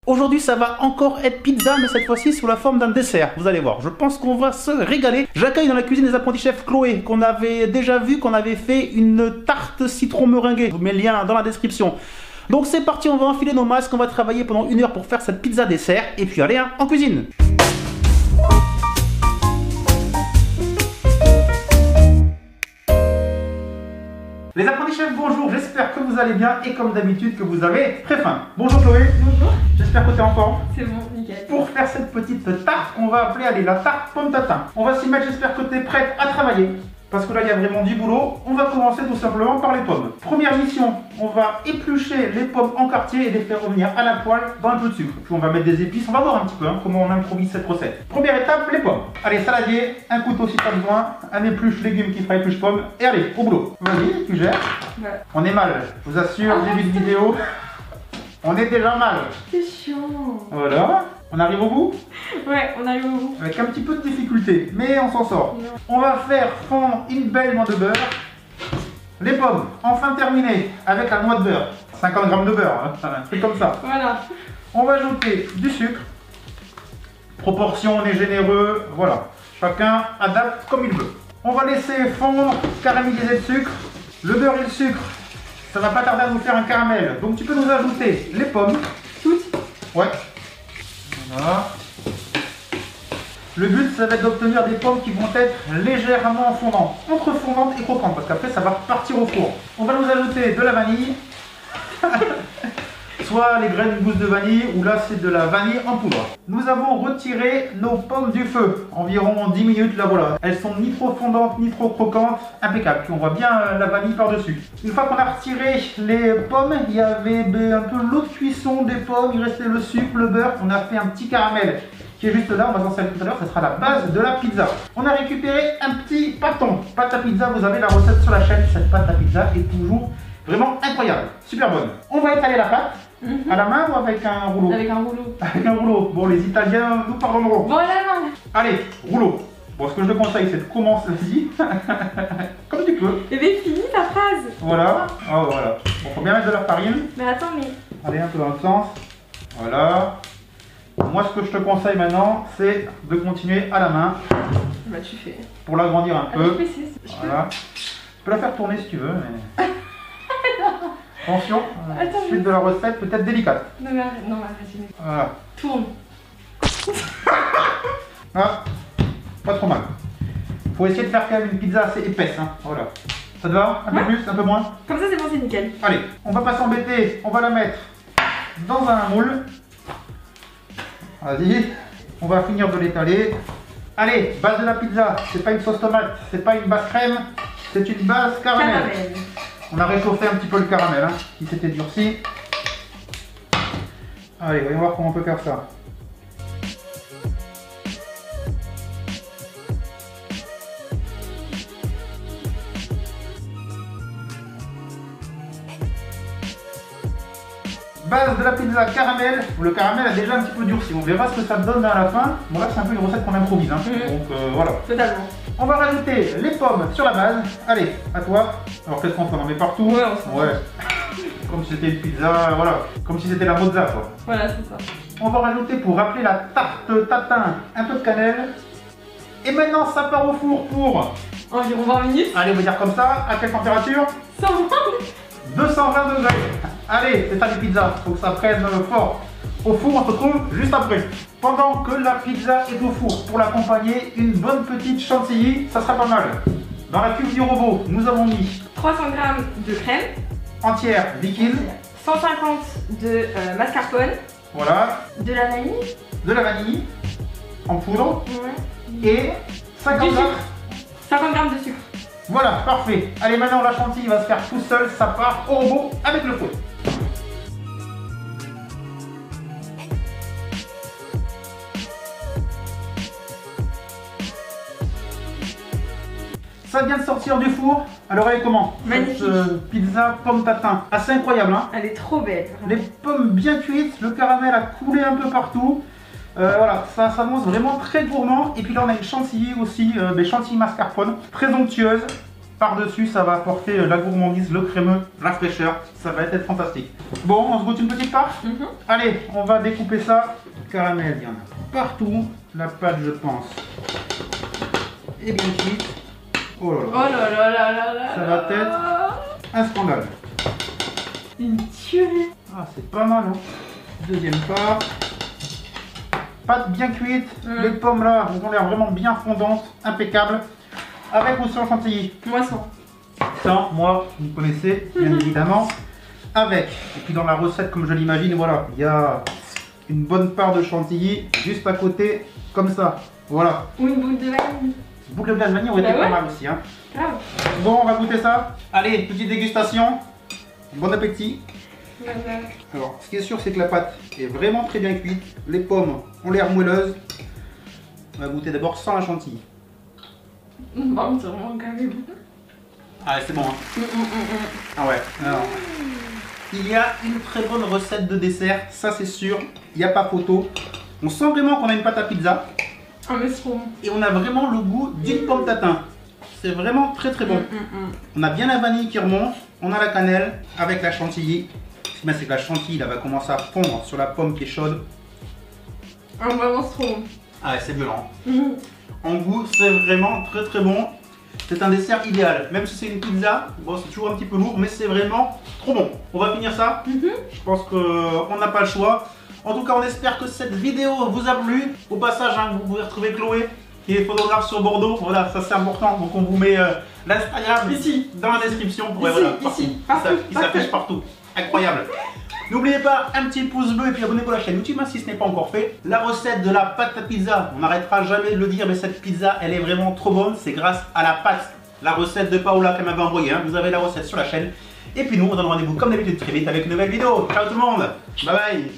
Aujourd'hui, ça va encore être pizza, mais cette fois-ci sous la forme d'un dessert. Vous allez voir, je pense qu'on va se régaler. J'accueille dans la cuisine des apprentis chefs Chloé, qu'on avait déjà vu, qu'on avait fait une tarte citron meringuée. Je vous mets le lien dans la description. Donc c'est parti, on va enfiler nos masques, on va travailler pendant 1 heure pour faire cette pizza dessert. Et puis allez, hein, en cuisine. Les apprentis chefs, bonjour, j'espère que vous allez bien et comme d'habitude que vous avez très faim. Bonjour Chloé. Bonjour. J'espère que tu es en forme. C'est bon, nickel. Pour faire cette petite tarte qu'on va appeler allez, la tarte pomme tatin. On va s'y mettre, j'espère que tu es prête à travailler. Parce que là il y a vraiment du boulot. On va commencer tout simplement par les pommes. Première mission, on va éplucher les pommes en quartier et les faire revenir à la poêle dans un peu de sucre. Puis on va mettre des épices, on va voir un petit peu comment on improvise cette recette. Première étape, les pommes. Allez, saladier, un couteau si tu as besoin, un épluche légumes qui fera épluche pommes. Et allez, au boulot. Vas-y, tu gères. Ouais. On est mal, je vous assure, début de vidéo. On est déjà mal. C'est chiant. Voilà, on arrive au bout. Ouais, on arrive au bout. Avec un petit peu de difficulté, mais on s'en sort. Non. On va faire fondre une belle noix de beurre. Les pommes, enfin terminées, avec la noix de beurre. 50 g de beurre, hein. C'est comme ça. Voilà. On va ajouter du sucre. Proportion, on est généreux, voilà. Chacun adapte comme il veut. On va laisser fondre, caraméliser le sucre. Le beurre et le sucre, ça va pas tarder à nous faire un caramel. Donc tu peux nous ajouter les pommes. Toutes. Ouais. Voilà. Le but, ça va être d'obtenir des pommes qui vont être légèrement fondantes, entre fondantes et croquantes, parce qu'après, ça va repartir au four. On va nous ajouter de la vanille, soit les graines gousses de vanille, ou là, c'est de la vanille en poudre. Nous avons retiré nos pommes du feu, environ 10 minutes, là voilà. Elles sont ni trop fondantes, ni trop croquantes, impeccable. Puis on voit bien la vanille par-dessus. Une fois qu'on a retiré les pommes, il y avait un peu l'eau de cuisson des pommes, il restait le sucre, le beurre, on a fait un petit caramel qui est juste là, on va s'en servir tout à l'heure, ça sera la base de la pizza. On a récupéré un petit pâton, pâte à pizza, vous avez la recette sur la chaîne, cette pâte à pizza est toujours vraiment incroyable, super bonne. On va étaler la pâte, à la main ou avec un rouleau? Avec un rouleau. Avec un rouleau, bon les Italiens nous pardonneront. Bon, la main. Allez, rouleau. Bon, ce que je te conseille, c'est de commencer, vas-y, comme tu peux. Eh bien, finis ta phrase. Voilà, oh, voilà. Bon, faut bien mettre de la farine. Mais attends, mais... Allez, un peu dans le sens, voilà. Moi, ce que je te conseille maintenant, c'est de continuer à la main. Bah, tu fais. Pour l'agrandir un peu. Voilà. Tu peux la faire tourner si tu veux, mais... Attention, Attends, suite de la recette peut être délicate. Non, mais arrête. Non, mais arrête. Voilà. Tourne. Ah, pas trop mal. Faut essayer de faire quand même une pizza assez épaisse, hein. Voilà. Ça te va? Un peu plus, un peu moins? Comme ça, c'est bon, c'est nickel. Allez, on va pas s'embêter, on va la mettre dans un moule. Vas-y, on va finir de l'étaler. Allez, base de la pizza, c'est pas une sauce tomate, c'est pas une base crème, c'est une base caramel. Caramel. On a réchauffé un petit peu le caramel, hein, qui s'était durci. Allez, voyons voir comment on peut faire ça. Base de la pizza caramel, le caramel a déjà un petit peu durci, on verra ce que ça donne à la fin. Bon là c'est un peu une recette qu'on improvise, hein. Donc voilà. Totalement. On va rajouter les pommes sur la base. Allez, à toi. Alors qu'est-ce qu'on fait? On en met partout? Ouais, on s'en ouais. Comme si c'était une pizza, voilà. Comme si c'était la mozza quoi. Voilà, c'est ça. On va rajouter pour rappeler la tarte tatin un peu de cannelle. Et maintenant ça part au four pour... Environ 20 minutes. Allez, on va dire comme ça. À quelle température? 120. 220 degrés. Allez, c'est ça les pizzas. Faut que ça prenne fort. Au four, on se retrouve juste après. Pendant que la pizza est au four, pour l'accompagner, une bonne petite chantilly, ça sera pas mal. Dans la cuve du robot, nous avons mis 300 g de crème. entière liquide. 150 de mascarpone. Voilà. De la vanille. De la vanille en poudre. Ouais. Et 50 Du g. sucre. 50 g de sucre. Voilà, parfait. Allez, maintenant la chantilly va se faire tout seul. Ça part au robot avec le fouet. Ça vient de sortir du four. Alors elle est comment? Magnifique. Cette pizza pomme tatin. Assez incroyable, hein. Elle est trop belle. Les pommes bien cuites, le caramel a coulé un peu partout. Voilà, ça s'annonce vraiment très gourmand. Et puis là on a une chantilly aussi, des chantilly mascarpone, très onctueuse. Par-dessus, ça va apporter la gourmandise, le crémeux, la fraîcheur. Ça va être fantastique. Bon, on se goûte une petite part. Allez, on va découper ça. Caramel, il y en a partout. La pâte, je pense, est bien cuite. Oh là là. Oh là là là là là. Ça va être un scandale. Une tuerie. Ah, c'est pas mal, hein. Deuxième part. Pâte bien cuite. Les pommes là, elles ont l'air vraiment bien fondantes, impeccables. Avec ou sans chantilly? Moi sans. Sans, moi, vous connaissez, bien évidemment. Avec. Et puis dans la recette, comme je l'imagine, voilà, il y a une bonne part de chantilly juste à côté, comme ça. Voilà. Ou une boule de vanille. Une boucle de vanille aurait été pas mal aussi, hein. Grave. Bon, on va goûter ça. Allez, petite dégustation. Bon appétit. Alors, ce qui est sûr, c'est que la pâte est vraiment très bien cuite. Les pommes ont l'air moelleuses. On va goûter d'abord sans la chantilly. Bon, c'est vraiment quand même. Ah, c'est bon, hein. Ah ouais. Alors, il y a une très bonne recette de dessert, ça c'est sûr. Il n'y a pas photo. On sent vraiment qu'on a une pâte à pizza. Ah, mais c'est trop bon. Et on a vraiment le goût d'une pomme tatin. C'est vraiment très très bon. On a bien la vanille qui remonte. On a la cannelle avec la chantilly. Ce qui est bien, c'est que la chantilly là, va commencer à fondre sur la pomme qui est chaude. Ah, vraiment, c'est trop bon. Ah ouais, c'est violent. En goût, c'est vraiment très très bon. C'est un dessert idéal. Même si c'est une pizza, bon, c'est toujours un petit peu lourd, mais c'est vraiment trop bon. On va finir ça. Je pense qu'on n'a pas le choix. En tout cas, on espère que cette vidéo vous a plu. Au passage, hein, vous pouvez retrouver Chloé, qui est photographe sur Bordeaux. Voilà, ça c'est important. Donc on vous met l'Instagram ici dans la description. Ici, Voilà, ici, partout. partout, Il s'affiche partout. Incroyable. N'oubliez pas un petit pouce bleu et puis abonnez-vous à la chaîne YouTube hein, si ce n'est pas encore fait. La recette de la pâte à pizza, on n'arrêtera jamais de le dire, mais cette pizza, elle est vraiment trop bonne. C'est grâce à la pâte, la recette de Paola qu'elle m'avait envoyée. Hein. Vous avez la recette sur la chaîne. Et puis nous, on donne rendez-vous comme d'habitude très vite avec une nouvelle vidéo. Ciao tout le monde. Bye bye.